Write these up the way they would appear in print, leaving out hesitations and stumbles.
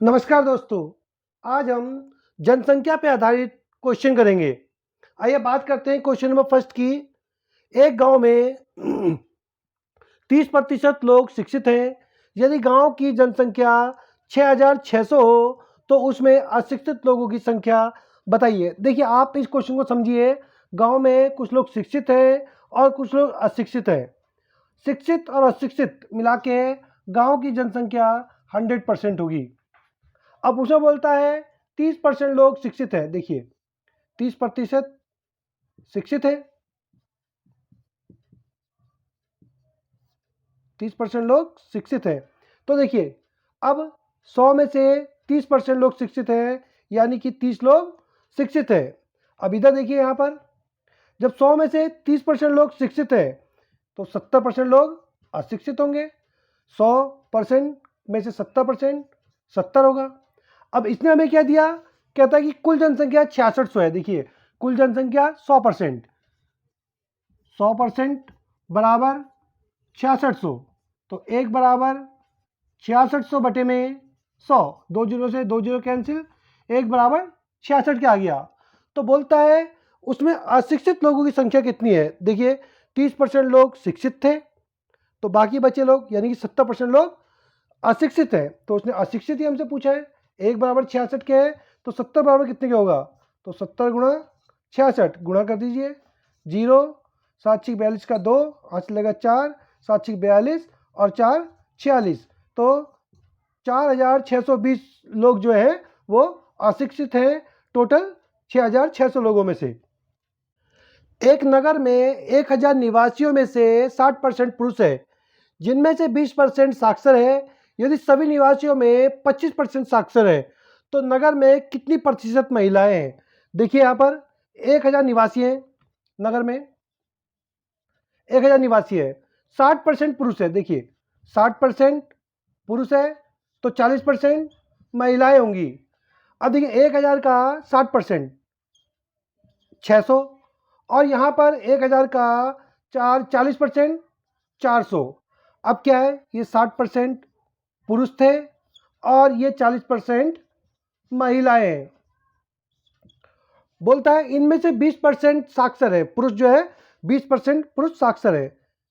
नमस्कार दोस्तों। आज हम जनसंख्या पे आधारित क्वेश्चन करेंगे। आइए बात करते हैं क्वेश्चन नंबर फर्स्ट की। एक गांव में 30% लोग शिक्षित हैं। यदि गांव की जनसंख्या 6600 हो तो उसमें अशिक्षित लोगों की संख्या बताइए। देखिए, आप इस क्वेश्चन को समझिए। गांव में कुछ लोग शिक्षित हैं और कुछ लोग अशिक्षित हैं। शिक्षित और अशिक्षित मिला के गाँव की जनसंख्या 100% होगी। अब उसमें बोलता है 30% लोग शिक्षित हैं। देखिए, 30% शिक्षित है, 30% लोग शिक्षित हैं। तो देखिए, अब 100 में से 30% लोग शिक्षित हैं, यानी कि 30 लोग शिक्षित हैं। अब इधर देखिए, यहाँ पर जब 100 में से 30% लोग शिक्षित हैं तो 70% लोग अशिक्षित होंगे। 100% में से 70% 70 होगा। अब इसने हमें क्या दिया, कहता है कि कुल जनसंख्या 6600 है। देखिए, कुल जनसंख्या 100% 100% बराबर 6600। तो एक बराबर 6600 बटे में 100, 2 जीरो से 2 जीरो कैंसिल, एक बराबर 66 क्या आ गया। तो बोलता है उसमें अशिक्षित लोगों की संख्या कितनी है। देखिए, 30% लोग शिक्षित थे तो बाकी बचे लोग यानी कि 70% लोग अशिक्षित है। तो उसने अशिक्षित ही हमसे पूछा है। एक बराबर 66 क्या है, तो 70 बराबर कितने का होगा, तो 70 गुणा 66 गुणा कर दीजिए। 0, 7 छिक 42 का 2, 8 लगेगा 4, 7 छिक 42 और 4 46। तो 4620 लोग जो है वो अशिक्षित हैं टोटल 6600 लोगों में से। एक नगर में 1000 निवासियों में से 60% पुरुष है, जिनमें से 20% साक्षर है। यदि सभी निवासियों में 25% साक्षर है तो नगर में कितनी प्रतिशत महिलाएं हैं। देखिए, यहाँ पर 1000 निवासी हैं नगर में, 1000 निवासी है, 60% पुरुष है। देखिए, 60% पुरुष है तो 40% महिलाएं होंगी। अब देखिए, 1000 का 60% 600, और यहाँ पर 1000 का 40% 400। अब क्या है, ये 60% पुरुष थे और ये 40% महिलाएं हैं। बोलता है इनमें से 20% साक्षर है। पुरुष जो है 20% पुरुष साक्षर है।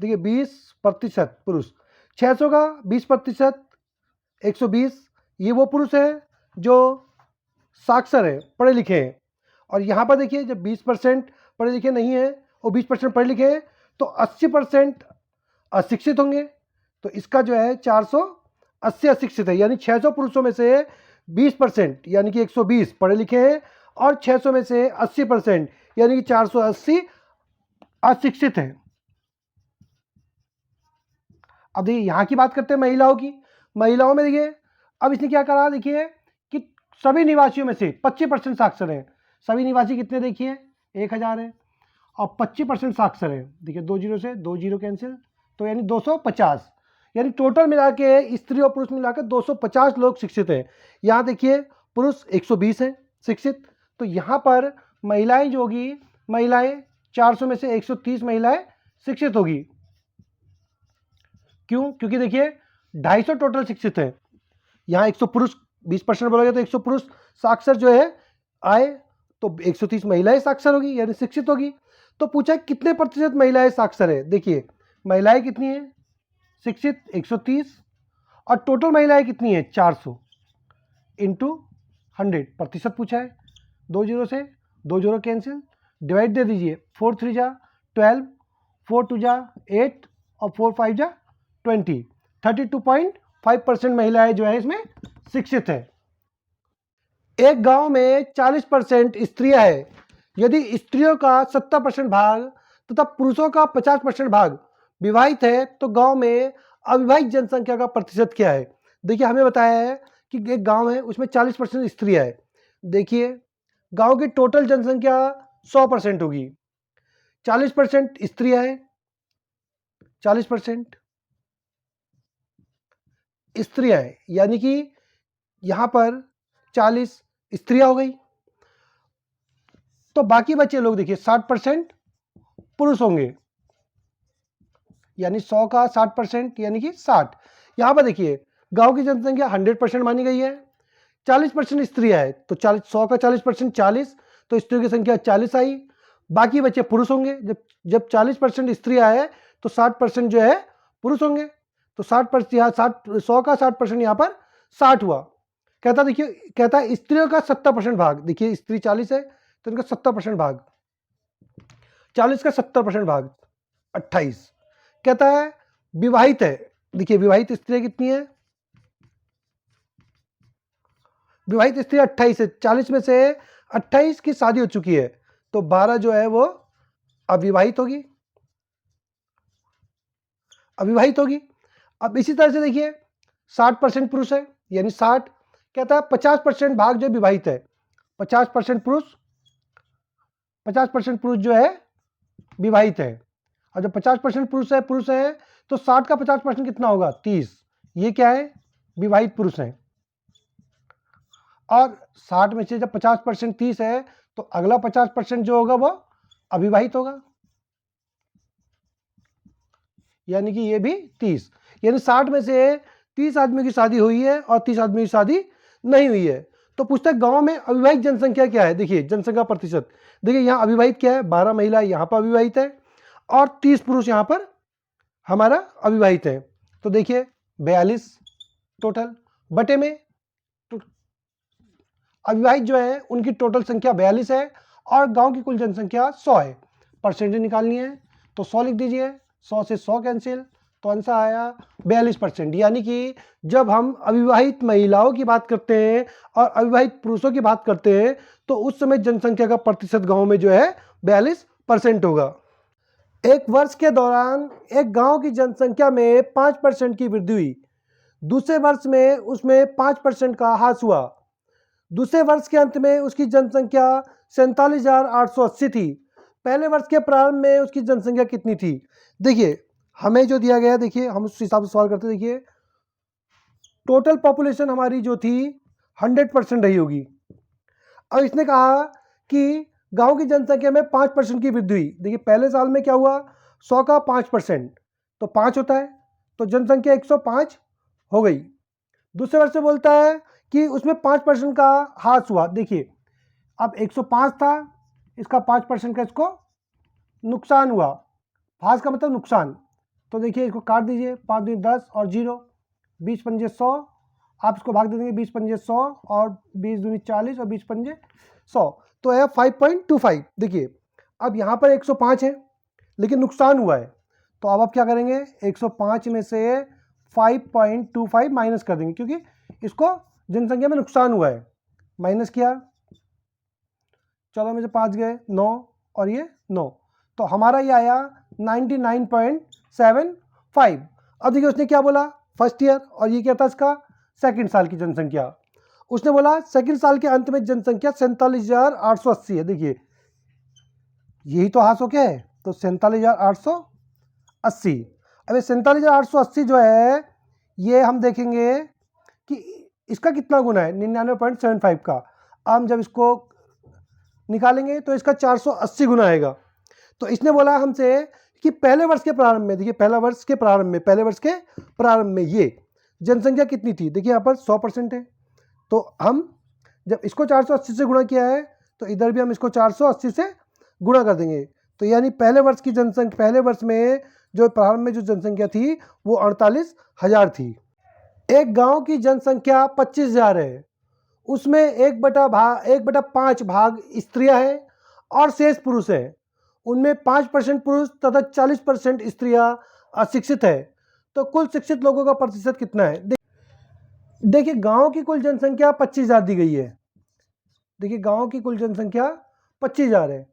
देखिए, 20% पुरुष, 600 का 20% 120, ये वो पुरुष है जो साक्षर है, पढ़े लिखे हैं। और यहाँ पर देखिए, जब 20% पढ़े लिखे नहीं है और 20% पढ़े लिखे हैं तो 80% अशिक्षित होंगे। तो इसका जो है 480 अशिक्षित है, यानी 600 पुरुषों में से 20% यानी कि 120 पढ़े लिखे हैं और 600 में से 80% यानी कि 480 अशिक्षित हैं। अब देखिए, यहाँ की बात करते हैं महिलाओं की। महिलाओं में देखिए, अब इसने क्या करा, देखिए कि सभी निवासियों में से 25% साक्षर हैं। सभी निवासी कितने, देखिए 1000 है और 25% साक्षर है। देखिए, 2 जीरो से 2 जीरो कैंसिल, तो यानी 250, यानी टोटल मिला के स्त्री और पुरुष मिलाकर 250 लोग शिक्षित हैं। यहाँ देखिए, पुरुष 120 हैं शिक्षित। तो यहाँ पर महिलाएं जो होगी, महिलाएं 400 में से 130 महिलाएं शिक्षित होगी। क्यों, क्योंकि देखिए 250 टोटल शिक्षित है। यहाँ 100 पुरुष, 20% बोला गया तो 100 पुरुष साक्षर जो है आए, तो 130 महिलाएं साक्षर होगी यानी शिक्षित होगी। तो पूछा कितने प्रतिशत महिलाएं साक्षर है। देखिए, महिलाएं कितनी है शिक्षित 130 और टोटल महिलाएं कितनी है 400 इंटू 100 प्रतिशत पूछा है। 2 जीरो से 2 जीरो कैंसिल, डिवाइड दे दीजिए। 4 3 जा 12, 4 2 जा 8 और 4 5 जा 20। 32.5% महिलाएं जो है इसमें शिक्षित है। एक गांव में 40% स्त्रियां हैं। यदि स्त्रियों का 70% भाग तथा पुरुषों का 50% भाग विवाहित है तो गांव में अविवाहित जनसंख्या का प्रतिशत क्या है। देखिए, हमें बताया है कि एक गांव है उसमें 40% स्त्रियां है। देखिए, गांव की टोटल जनसंख्या 100% होगी, 40% स्त्रियां हैं, 40% स्त्रियां हैं, यानी कि यहां पर 40 स्त्रियां हो गई। तो बाकी बचे लोग देखिए 60% पुरुष होंगे, यानी 100 का 60% यानी कि 60। यहां पर देखिए, गांव की जनसंख्या 100% मानी गई है। 40% स्त्रियां है, तो 100 का 40% 40, तो स्त्रियों की संख्या 40 आई। बाकी बचे पुरुष होंगे। जब 40% स्त्रियां है तो 60% जो है पुरुष होंगे। तो 60% यहाँ 100 का 60% यहाँ पर 60 हुआ। कहता है स्त्रियों का 70% भाग। देखिए स्त्री 40 है तो इनका 70% भाग, 40 का 70% भाग 28। कहता है विवाहित है। देखिए विवाहित स्त्री कितनी है, विवाहित स्त्री 28 है। 40 में से 28 की शादी हो चुकी है, तो 12 जो है वो अविवाहित होगी, अविवाहित होगी। अब इसी तरह से देखिए 60% पुरुष है, यानी 60। कहता है 50% भाग जो विवाहित है, 50% पुरुष, 50% पुरुष जो है विवाहित है। और जब 50% पुरुष है तो 60 का 50% कितना होगा, 30। ये क्या है, विवाहित पुरुष है। और 60 में से जब 50% 30 है तो अगला 50% जो होगा वो अविवाहित होगा, यानी कि ये भी 30। यानी 60 में से 30 आदमी की शादी हुई है और 30 आदमी की शादी नहीं हुई है। तो पूछता है गांव में अविवाहित जनसंख्या क्या है। देखिए जनसंख्या प्रतिशत, देखिए यहाँ अविवाहित क्या है, 12 महिला यहाँ पर अविवाहित है और 30 पुरुष यहाँ पर हमारा अविवाहित है। तो देखिए 42 टोटल, बटे में अविवाहित जो है उनकी टोटल संख्या 42 है और गांव की कुल जनसंख्या 100 है। परसेंटेज निकालनी है तो 100 लिख दीजिए, 100 से 100 कैंसिल, तो आंसर आया 42%। यानी कि जब हम अविवाहित महिलाओं की बात करते हैं और अविवाहित पुरुषों की बात करते हैं तो उस समय जनसंख्या का प्रतिशत गांव में जो है 42% होगा। एक वर्ष के दौरान एक गांव की जनसंख्या में 5% की वृद्धि हुई, दूसरे वर्ष में उसमें 5% का ह्रास हुआ, दूसरे वर्ष के अंत में उसकी जनसंख्या 47,880 थी। पहले वर्ष के प्रारंभ में उसकी जनसंख्या कितनी थी। देखिए हमें जो दिया गया, देखिए हम उस हिसाब से सवाल करते। देखिए टोटल पॉपुलेशन हमारी जो थी 100% रही होगी। अब इसने कहा कि गांव की जनसंख्या में 5% की वृद्धि हुई। देखिए पहले साल में क्या हुआ, 100 का 5% तो 5 होता है, तो जनसंख्या 105 हो गई। दूसरे वर्ष से बोलता है कि उसमें 5% का ह्रास हुआ। देखिए अब 105 था, इसका 5% का इसको नुकसान हुआ। ह्रास का मतलब नुकसान। तो देखिए इसको काट दीजिए, 5 दूनी 10 और 0, 20 पंजे 100, आप इसको भाग दे देंगे 20 पंजे 100 और 20 दूनी 40 और 20 पंजे 100, तो है 5.25। देखिए अब यहाँ पर 105 है लेकिन नुकसान हुआ है, तो अब आप क्या करेंगे, 105 में से 5.25 माइनस कर देंगे क्योंकि इसको जनसंख्या में नुकसान हुआ है। माइनस किया, 14 में से 5 गए 9 और ये 9, तो हमारा ये आया 99.75। अब देखिए उसने क्या बोला, फर्स्ट ईयर, और ये क्या था इसका सेकंड साल की जनसंख्या। उसने बोला सेकंड साल के अंत में जनसंख्या 47,880 है। देखिए यही तो ह्रास हो क्या है, तो 47,880। अब 47,880 जो है ये हम देखेंगे कि इसका कितना गुना है, 99.75 का। हम जब इसको निकालेंगे तो इसका 480 गुना आएगा। तो इसने बोला हमसे कि पहले वर्ष के प्रारंभ में, देखिए पहले वर्ष के प्रारंभ में ये जनसंख्या कितनी थी। देखिए यहाँ पर 100% है, तो हम जब इसको 480 से गुणा किया है तो इधर भी हम इसको 480 से गुणा कर देंगे। तो यानी पहले वर्ष की जनसंख्या, पहले वर्ष में जो प्रारंभ में जो जनसंख्या थी वो 48,000 थी। एक गांव की जनसंख्या 25,000 है, उसमें 1/5 भाग स्त्रियां हैं और शेष पुरुष हैं। उनमें 5% पुरुष तथा 40% स्त्रियां अशिक्षित है, तो कुल शिक्षित लोगों का प्रतिशत कितना है। देखिए गांव की कुल जनसंख्या 25,000 दी गई है। देखिए गांव की कुल जनसंख्या 25,000 है,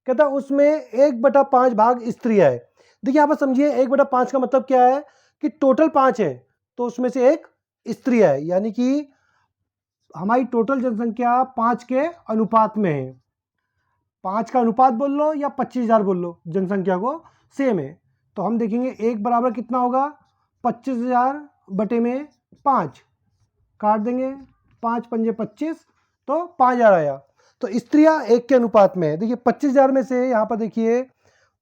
कहता उसमें 1/5 भाग स्त्रियां है। देखिए यहाँ पर समझिए 1/5 का मतलब क्या है कि टोटल 5 है तो उसमें से एक स्त्री है, यानी कि हमारी टोटल जनसंख्या 5 के अनुपात में है। 5 का अनुपात बोल लो या 25,000 बोल लो, जनसंख्या को सेम है। तो हम देखेंगे 1 बराबर कितना होगा, 25,000 बटे में 5, काट देंगे 5 पंजे 25, तो 5,000 आया। तो स्त्रियां 1 के अनुपात में है। देखिए 25,000 में से यहाँ पर देखिए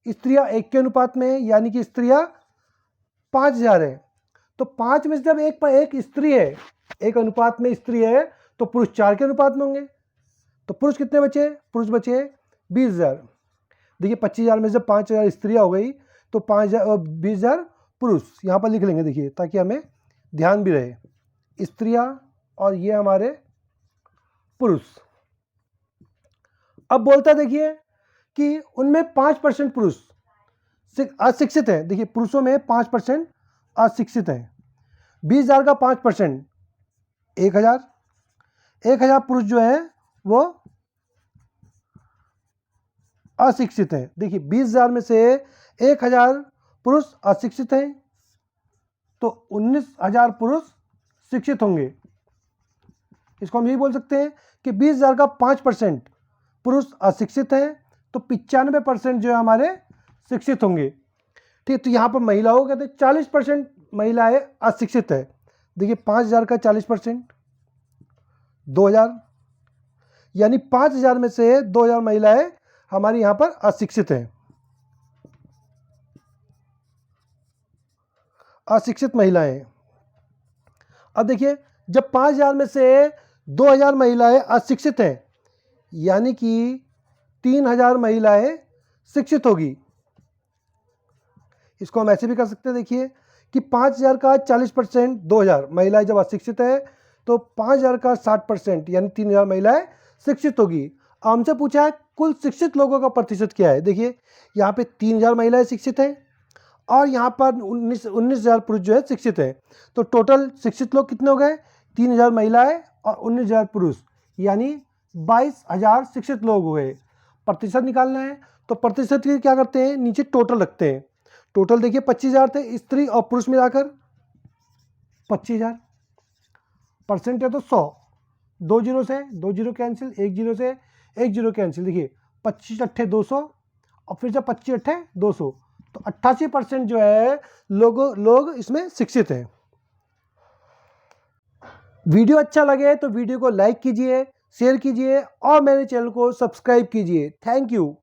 स्त्रियां 1 के अनुपात में है, यानी कि स्त्रियां 5,000 है। तो 5 में से जब एक स्त्री है, एक अनुपात में स्त्री है, तो पुरुष 4 के अनुपात में होंगे। तो पुरुष कितने बचे? पुरुष बचे 20,000। देखिए 25,000 में से 5,000 स्त्रियाँ हो गई, तो 5,000 20,000 पुरुष यहाँ पर लिख लेंगे, देखिए, ताकि हमें ध्यान भी रहे। स्त्रियाँ और ये हमारे पुरुष। अब बोलता देखिए कि उनमें 5% पुरुष अशिक्षित हैं। देखिए पुरुषों में 5% अशिक्षित हैं। 20,000 का 5% 1,000। 1,000 पुरुष जो है वो अशिक्षित हैं। देखिए 20,000 में से 1,000 पुरुष अशिक्षित हैं, तो 19,000 पुरुष शिक्षित होंगे। इसको हम यही बोल सकते हैं कि 20,000 का 5% पुरुष अशिक्षित हैं, तो 95% जो है हमारे शिक्षित होंगे। ठीक, तो यहाँ पर महिलाओं कहते हैं 40% महिलाएं अशिक्षित है। देखिए 5,000 का 40% 2,000, यानी 5,000 में से 2,000 महिलाएं हमारी यहाँ पर अशिक्षित हैं, अशिक्षित महिलाएं। अब देखिए जब 5,000 में से 2,000 महिलाएं अशिक्षित हैं, यानी कि 3,000 महिलाएं शिक्षित होगी। इसको हम ऐसे भी कर सकते हैं, देखिए कि 5,000 का 40% 2,000 महिलाएं जब अशिक्षित है, तो 5,000 का 60% यानी 3,000 महिलाएं शिक्षित होगी। हमसे पूछा है कुल शिक्षित लोगों का प्रतिशत क्या है। देखिए यहाँ पे 3,000 महिलाएं शिक्षित हैं और यहाँ पर 19,000 पुरुष जो है शिक्षित है। तो टोटल शिक्षित लोग कितने हो गए? 3,000 महिलाएं और 19,000 पुरुष, यानी 22,000 शिक्षित लोग हुए। प्रतिशत निकालना है तो प्रतिशत के क्या करते हैं, नीचे टोटल रखते हैं। टोटल देखिए 25,000 थे, स्त्री और पुरुष मिलाकर 25,000। परसेंट है तो 100, 2 जीरो से 2 जीरो कैंसिल, 1 जीरो से 1 जीरो कैंसिल। देखिए 25 अट्ठे 200 और फिर से 25 अट्ठे 200, तो 88% जो है लोग इसमें शिक्षित हैं। वीडियो अच्छा लगे तो वीडियो को लाइक कीजिए, शेयर कीजिए और मेरे चैनल को सब्सक्राइब कीजिए। Thank you.